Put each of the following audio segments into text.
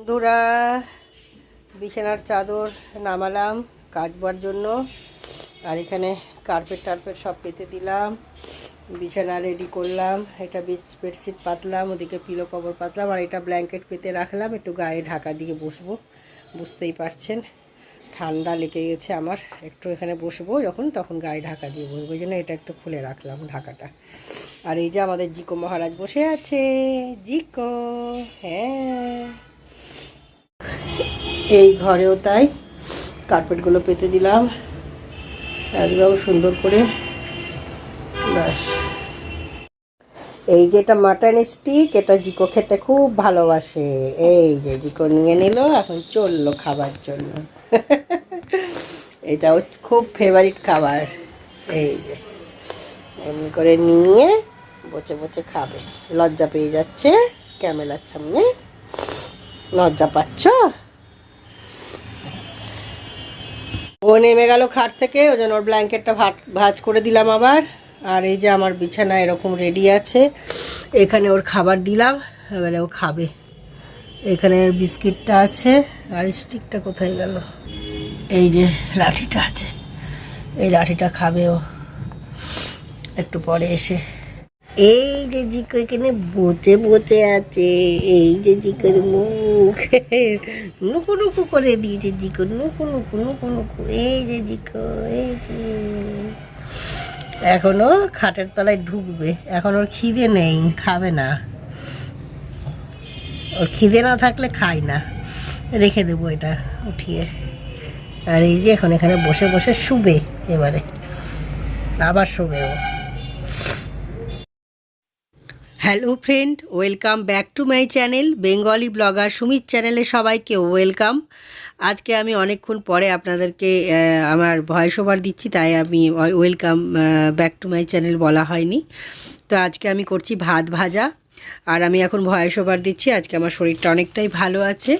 বন্ধুরা, বিছানার চাদর নামালাম কাচবার জন্য। আর এখানে কার্পেট টার্পেট সব পেতে দিলাম, বিছানা রেডি করলাম। এটা বেডশিট পাতলাম, ওদিকে পিলো কভার পাতলাম, আর এটা ব্ল্যাঙ্কেট পেতে রাখলাম। একটু গায়ে ঢাকা দিয়ে বসবো, বুঝতেই পারছেন ঠান্ডা লেগে গেছে আমার। একটু এখানে বসবো যখন, তখন গায়ে ঢাকা দিয়ে বসবো, ওই জন্য এটা একটু খুলে রাখলাম ঢাকাটা। আর এই যে আমাদের জিকো মহারাজ বসে আছে। জিকো, হ্যাঁ, এই ঘরেও তাই কার্পেটগুলো পেতে দিলাম একদম সুন্দর করে। ব্যাস, এই যেটা মাটন স্টিক, এটা জিকো খেতে খুব ভালোবাসে। এই যে জিকো নিয়ে নিল, এখন চললো খাবার জন্য। এটাও খুব ফেভারিট খাবার। এই যে এমনি করে নিয়ে বচে বচে খাবে। লজ্জা পেয়ে যাচ্ছে ক্যামেরার সামনে। লজ্জা পাচ্ছ? ও নেমে গেল খাট থেকে, ওই জন্য ওর ব্ল্যাঙ্কেটটা ভাঁজ করে দিলাম আবার। আর এই যে আমার বিছানা এরকম রেডি আছে, এখানে ওর খাবার দিলাম, এবারে ও খাবে। এখানে বিস্কিটটা আছে, আর স্টিকটা কোথায় গেল? এই যে লাঠিটা আছে, এই লাঠিটা খাবে ও একটু পরে এসে। এই যে জিকো এখানে বসে বসে আছে, এই যে জিকোর মুখ নুকু নুকু করে দিয়েছে জিকো, নুকু নুকু নুকু নুকু। এই যে জিকো, এই যে এখনো খাটের তলায় ঢুকবে। এখন ওর খিদে নেই, খাবে না। ওর খিদে না থাকলে খাই না, রেখে দেবো এটা উঠিয়ে। আর এই যে এখন এখানে বসে বসে শুবে, এবারে আবার শুবে ও। Hello friend, welcome back to my channel Bengali blogger Sumit চ্যানেলে সবাইকে ওয়েলকাম। আজকে আমি অনেকক্ষণ পরে আপনাদেরকে আমার ভয়েস ওভার দিচ্ছি, তাই আমি welcome back to my channel বলা হয়নি। তো আজকে আমি করছি ভাত ভাজা, আর আমি এখন ভয়েস ওভার দিচ্ছি। আজকে আমার শরীরটা অনেকটাই ভালো আছে।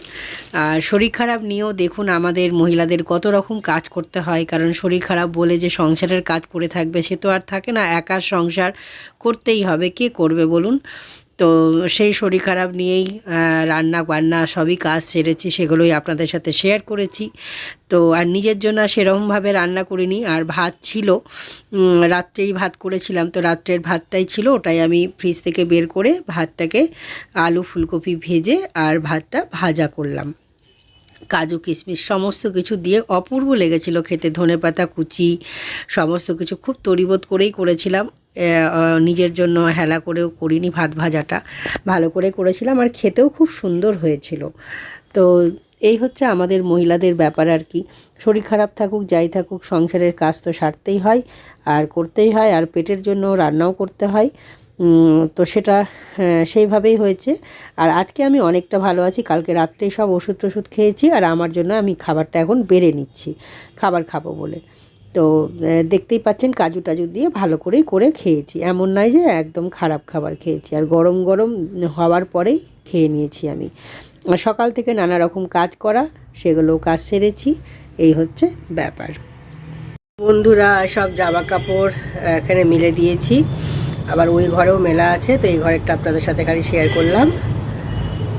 আর শরীর খারাপ নিয়েও দেখুন আমাদের মহিলাদের কত রকম কাজ করতে হয়, কারণ শরীর খারাপ বলে যে সংসারের কাজ পড়ে থাকবে সে তো আর থাকে না। একার সংসার করতেই হবে, কে করবে বলুন? তো সেই শরীর খারাপ নিয়েই রান্না বান্না সবই কাজ সেরেছি, সেগুলোই আপনাদের সাথে শেয়ার করেছি। তো আর নিজের জন্য সেরকমভাবে রান্না করিনি। আর ভাত ছিল, রাত্রেই ভাত করেছিলাম, তো রাত্রের ভাতটাই ছিল, ওটাই আমি ফ্রিজ থেকে বের করে ভাতটাকে আলু ফুলকপি ভেজে আর ভাতটা ভাজা করলাম। কাজু কিশমিশ সমস্ত কিছু দিয়ে অপূর্ব লেগেছিল খেতে। ধনেপাতা কুচি সমস্ত কিছু খুব তরিবোধ করেই করেছিলাম, নিজের জন্য হেলা করেও করিনি। ভাত ভাজাটা ভালো করে করেছিলাম, আর খেতেও খুব সুন্দর হয়েছিল। তো এই হচ্ছে আমাদের মহিলাদের ব্যাপার আর কি। শরীর খারাপ থাকুক যাই থাকুক, সংসারের কাজ তো সারতেই হয় আর করতেই হয়, আর পেটের জন্য রান্নাও করতে হয়। তো সেটা সেইভাবেই হয়েছে। আর আজকে আমি অনেকটা ভালো আছি। কালকে রাত্রেই সব ওষুধ টষুধ খেয়েছি, আর আমার জন্য আমি খাবারটা এখন বেড়ে নিচ্ছি খাবার খাবো বলে। তো দেখতেই পাচ্ছেন কাজু টাজু দিয়ে ভালো করেই করে খেয়েছি, এমন নয় যে একদম খারাপ খাবার খেয়েছি। আর গরম গরম হওয়ার পরেই খেয়ে নিয়েছি আমি। সকাল থেকে নানা রকম কাজ করা, সেগুলো কাজ সেরেছি। এই হচ্ছে ব্যাপার। বন্ধুরা, সব জামা কাপড় এখানে মিলে দিয়েছি, আবার ওই ঘরেও মেলা আছে, তো এই ঘরেরটা আপনাদের সাথে খালি শেয়ার করলাম।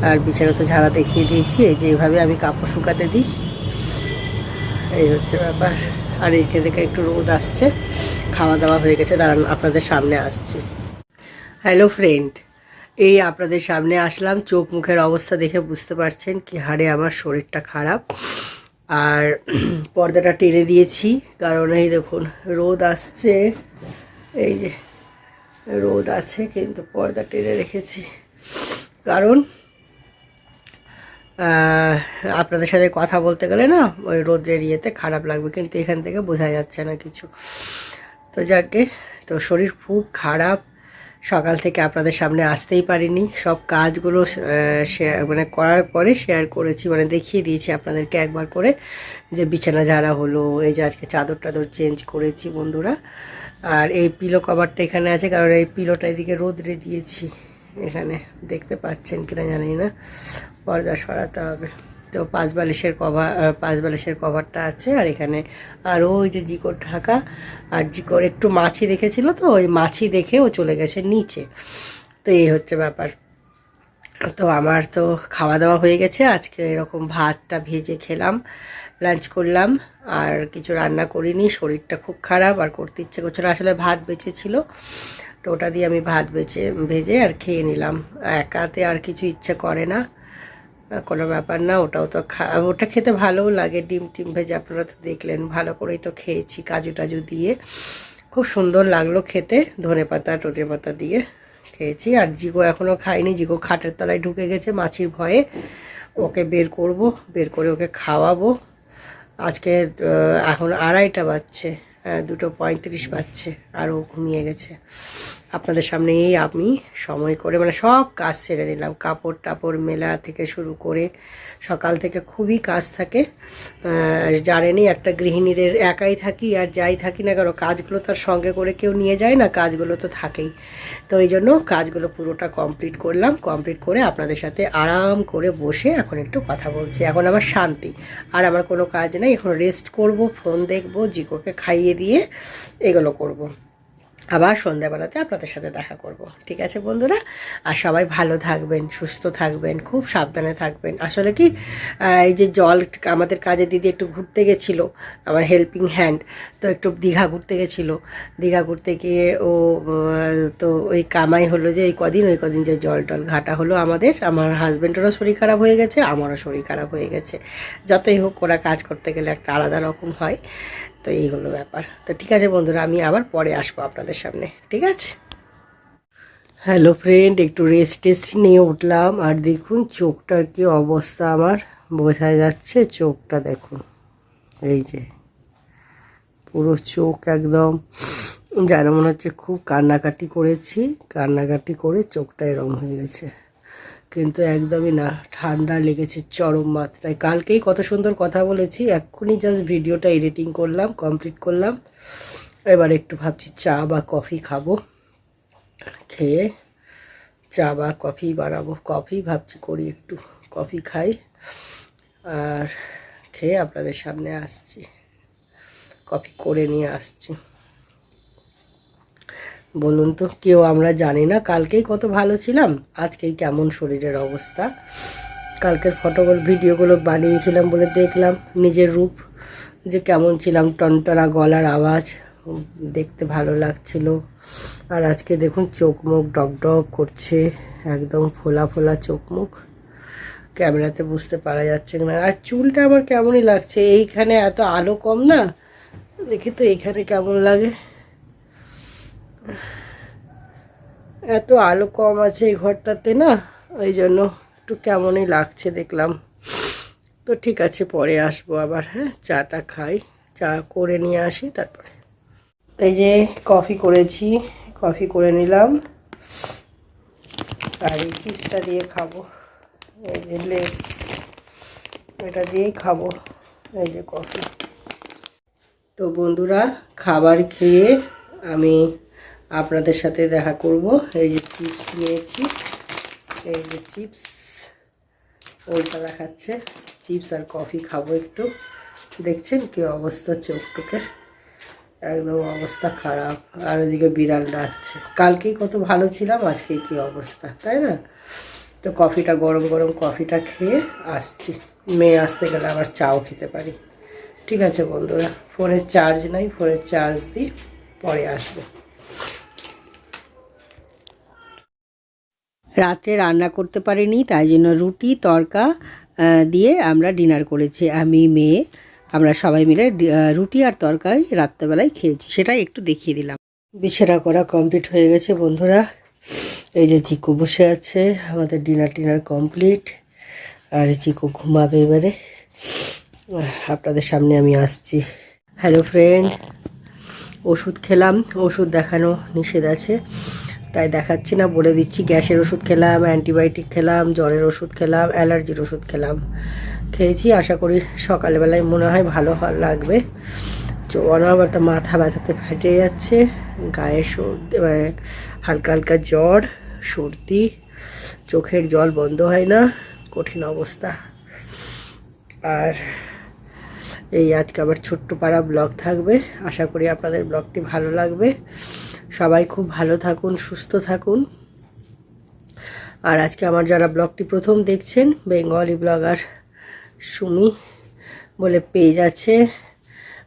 আর বিছানা তো ঝাড়া দেখিয়ে দিয়েছি। এই যে এইভাবে আমি কাপড় শুকাতে দিই, এই হচ্ছে ব্যাপার। আর এইখানে থেকে একটু রোদ আসছে, খাওয়া দাওয়া হয়ে গেছে, দাঁড়ান আপনাদের সামনে আসছি। হ্যালো ফ্রেন্ড, এই আপনাদের সামনে আসলাম। চোখ মুখের অবস্থা দেখে বুঝতে পারছেন কি হারে আমার শরীরটা খারাপ। আর পর্দাটা টেনে দিয়েছি, কারণ এই দেখুন রোদ আসছে, এই যে রোদ আছে, কিন্তু পর্দা টেনে রেখেছি। কারণ আপনাদের সাথে কথা বলতে গেলে না ওই রোদ্রের ইয়েতে খারাপ লাগবে, কিন্তু এখান থেকে বোঝা যাচ্ছে না কিছু। তো যাকে, তো শরীর খুব খারাপ। সকাল থেকে আপনাদের সামনে আসতেই পারিনি। সব কাজগুলো শেয়ার মানে করার পরে শেয়ার করেছি, মানে দেখিয়ে দিয়েছি আপনাদেরকে একবার করে, যে বিছানা ঝাড়া হলো, এই যে আজকে চাদর টাদর চেঞ্জ করেছি বন্ধুরা। আর এই পিলো কভারটা এখানে আছে, কারণ এই পিলোটা এদিকে রোদ্রে দিয়েছি। এখানে দেখতে পাচ্ছেন কিনা জানি না, পর্দা সরাতে হবে। তো পাঁচ বালিশের কভারটা আছে। আর এখানে আর ওই যে জিকোর ঢাকা, আর জিকোর একটু মাছি দেখেছিল, তো ওই মাছি দেখে ও চলে গেছে নিচে। তো এই হচ্ছে ব্যাপার। তো আমার তো খাওয়া দাওয়া হয়ে গেছে। আজকে এরকম ভাতটা ভেজে খেলাম, লাঞ্চ করলাম, আর কিছু রান্না করিনি। শরীরটা খুব খারাপ আর করতে ইচ্ছে করছিল না। আসলে ভাত বেঁচেছিল, তো ওটা দিয়ে আমি ভাত ভেজে আর খেয়ে নিলাম। একাতে আর কিছু ইচ্ছে করে না, কোনো ব্যাপার না। ওটাও তো ওটা খেতে ভালোও লাগে। ডিম টিম ভেজে আপনারা তো দেখলেন, ভালো করেই তো খেয়েছি কাজু টাজু দিয়ে। খুব সুন্দর লাগলো খেতে, ধনেপাতা পাতা দিয়ে খেয়েছি। আর জিগো এখনও খায়নি, জিগো খাটের তলায় ঢুকে গেছে মাছির ভয়ে। ওকে বের করব, বের করে ওকে খাওয়াবো। আজকে এখন 2:30 বাজছে, 2:35 বাজছে, আর ও ঘুমিয়ে গেছে। আপনাদের সামনেই আমি সময় করে মানে সব কাজ সেরে নিলাম। কাপড় টাপড় মেলা থেকে শুরু করে সকাল থেকে খুবই কাজ থাকে। জানেনই একটা গৃহিণীদের একাই থাকি আর যাই থাকি না কেন, কাজগুলো তার সঙ্গে করে কেউ নিয়ে যায় না, কাজগুলো তো থাকেই। তো এই জন্য কাজগুলো পুরোটা কমপ্লিট করলাম। কমপ্লিট করে আপনাদের সাথে আরাম করে বসে এখন একটু কথা বলছি। এখন আমার শান্তি, আর আমার কোনো কাজ নেই। এখন রেস্ট করব, ফোন দেখব, জিকোকে খাইয়ে দিয়ে এগুলো করব। আবার সন্ধ্যাবেলাতে আপনাদের সাথে দেখা করব। ঠিক আছে বন্ধুরা, আর সবাই ভালো থাকবেন, সুস্থ থাকবেন, খুব সাবধানে থাকবেন। আসলে কি, এই যে জল আমাদের কাজে দিদি একটু ঘুরতে গেছিলো, আমার হেল্পিং হ্যান্ড, তো একটু দীঘা ঘুরতে গেছিলো। দীঘা ঘুরতে গিয়ে ও তো ওই কামাই হলো যে ওই কদিন যে জল টল ঘাটা হলো আমাদের, আমার হাজব্যান্ডেরও শরীর খারাপ হয়ে গেছে, আমারও শরীর খারাপ হয়ে গেছে। যতই হোক, ওরা কাজ করতে গেলে একটা আলাদা রকম হয়। তো এই হলো ব্যাপার। তো ঠিক আছে বন্ধুরা, আমি আবার পরে আসবো আপনাদের সামনে। ঠিক আছে। হ্যালো ফ্রেন্ড, একটু রেস্ট নিয়ে উঠলাম, আর দেখুন চোখটার কি অবস্থা আমার, বোঝা যাচ্ছে চোখটা দেখুন। এই যে পুরো চোখ একদম যেন মনে হচ্ছে খুব কান্নাকাটি করেছি, কান্নাকাটি করে চোখটা এরম হয়ে গেছে। কিন্তু একদমই না, ঠান্ডা লেগেছে চরম মাত্রায়। কালকেই কত সুন্দর কথা বলেছি, এক্ষুনি জাস্ট ভিডিওটা এডিটিং করলাম, কমপ্লিট করলাম। এবার একটু ভাবছি চা বা কফি খাবো, খেয়ে চা বা কফি বানাবো। কফি ভাবছি করি, একটু কফি খাই, আর খেয়ে আপনাদের সামনে আসছি, কফি করে নিয়ে আসছি। বলুন তো, কেউ আমরা জানি না কালকেই কত ভালো ছিলাম, আজকেই কেমন শরীরের অবস্থা। কালকের ফটোগুলো ভিডিওগুলো বানিয়েছিলাম বলে দেখলাম নিজের রূপ, যে কেমন ছিলাম, টনটনা গলার আওয়াজ, দেখতে ভালো লাগছিল। আর আজকে দেখুন চোখ মুখ ডক ডক করছে, একদম ফোলা ফোলা চোখ মুখ, ক্যামেরাতে বুঝতে পারা যাচ্ছে না। আর চুলটা আমার কেমনই লাগছে, এইখানে এত আলো কম না, দেখি তো এইখানে কেমন লাগে, এত আলো কম আছে এই ঘরটাতে না, ওই জন্য একটু কেমনই লাগছে দেখলাম। তো ঠিক আছে, পরে আসবো আবার। হ্যাঁ, চাটা খাই, চা করে নিয়ে আসি তারপরে। এই যে কফি করেছি, কফি করে নিলাম, আর এই চিপসটা দিয়ে খাবো, এই যে লেস, এটা দিয়েই খাবো। এই যে কফি। তো বন্ধুরা, খাবার খেয়ে আমি আপনাদের সাথে দেখা করব। এই যে চিপস নিয়েছি, এই যে চিপস, ওইটা দেখাচ্ছে চিপস, আর কফি খাবো একটু। দেখছেন কি অবস্থা চোখ টোকের, একদম অবস্থা খারাপ। আর ওদিকে বিড়াল ডাকছে। কালকেই কত ভালো ছিলাম, আজকেই কি অবস্থা, তাই না? তো কফিটা, গরম গরম কফিটা খেয়ে আসছি। মেয়ে আসতে গেলে আবার চাও খেতে পারি। ঠিক আছে বন্ধুরা, ফোনের চার্জ নাই, ফোনের চার্জ দিই, পরে আসবো। রাত্রে রান্না করতে পারিনি, তাই জন্য রুটি তড়কা দিয়ে আমরা ডিনার করেছি। আমি, মেয়ে, আমরা সবাই মিলে রুটি আর তরকারি রাত্রেবেলায় খেয়েছি, সেটাই একটু দেখিয়ে দিলাম। বিছানা করা কমপ্লিট হয়ে গেছে বন্ধুরা। এই যে চিকু বসে আছে, আমাদের ডিনার কমপ্লিট, আর চিকু ঘুমাবে এবারে। আপনাদের সামনে আমি আসছি। হ্যালো ফ্রেন্ড, ওষুধ খেলাম, ওষুধ দেখানো নিষেধ আছে তাই দেখাচ্ছি না, বলে দিচ্ছি। গ্যাসের ওষুধ খেলাম, অ্যান্টিবায়োটিক খেলাম, জ্বরের ওষুধ খেলাম, অ্যালার্জির ওষুধ খেয়েছি। আশা করি সকালবেলায় মনে হয় ভালো লাগবে। অনবরত মাথা ব্যথাতে ফেটে যাচ্ছে, গায়ে সর্দি, হালকা হালকা জ্বর, সর্দি, চোখের জল বন্ধ হয় না, কঠিন অবস্থা। আর এই আজকে আবার ছোট্ট পাড়া ব্লগ থাকবে, আশা করি আপনাদের ব্লগটি ভালো লাগবে। সবাই খুব ভালো থাকুন, সুস্থ থাকুন, আর আজকে আমার যারা ব্লগটি প্রথম দেখছেন, বেঙ্গলি ব্লগার সুমি বলে পেজ আছে,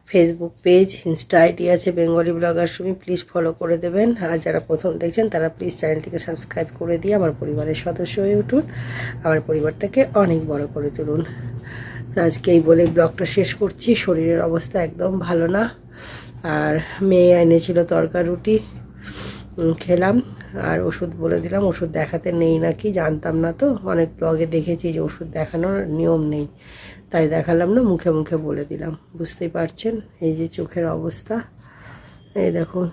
ফেসবুক পেজ, ইনস্টা আইডি আছে Bengali blogger Sumi, please follow করে দেবেন। আর যারা প্রথম দেখছেন তারা প্লিজ চ্যানেলটিকে সাবস্ক্রাইব করে দিয়ে আমার পরিবারের সদস্য হয়ে উঠুন, আমার পরিবারটাকে অনেক বড় করে তুলুন। তো আজকে এই বলে ব্লগটা শেষ করছি। শরীরের অবস্থা একদম ভালো না, আর মেয়ে এনেছিল তরকা রুটি, খেলাম। আর ওষুধ বলে দিলাম, ওষুধ দেখাতে নেই নাকি, জানতাম না তো, অনেক ব্লগে দেখেছি যে ওষুধ দেখানোর নিয়ম নেই, তাই দেখালাম না, মুখে মুখে বলে দিলাম। বুঝতেই পারছেন এই যে চোখের অবস্থা, এই দেখুন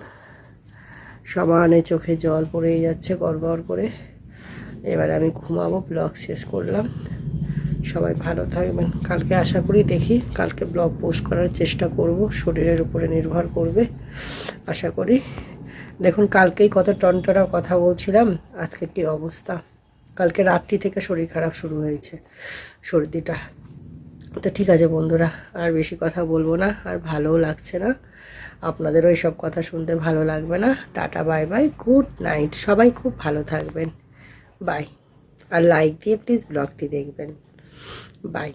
সমানে চোখে জল পড়েই যাচ্ছে গড়গড় করে। এবার আমি ঘুমাবো, ব্লগ শেষ করলাম। সবাই ভালো থাকবেন। কালকে আশা করি দেখি, কালকে ব্লগ পোস্ট করার চেষ্টা করব, শরীরের উপরে নির্ভর করবে আশা করি। দেখুন কালকেই কত টনটনা কথা বলছিলাম, আজকে কি অবস্থা। কালকে রাত্রি থেকে শরীর খারাপ শুরু হয়েছে, সর্দিটা। তো ঠিক আছে বন্ধুরা, আর বেশি কথা বলবো না, আর ভালোও লাগছে না, আপনাদেরও এইসব কথা শুনতে ভালো লাগবে না। Tata, bye bye, good night, সবাই খুব ভালো থাকবেন, বাই। আর লাইক দিয়ে প্লিজ ব্লগটি দেখবেন, বাই।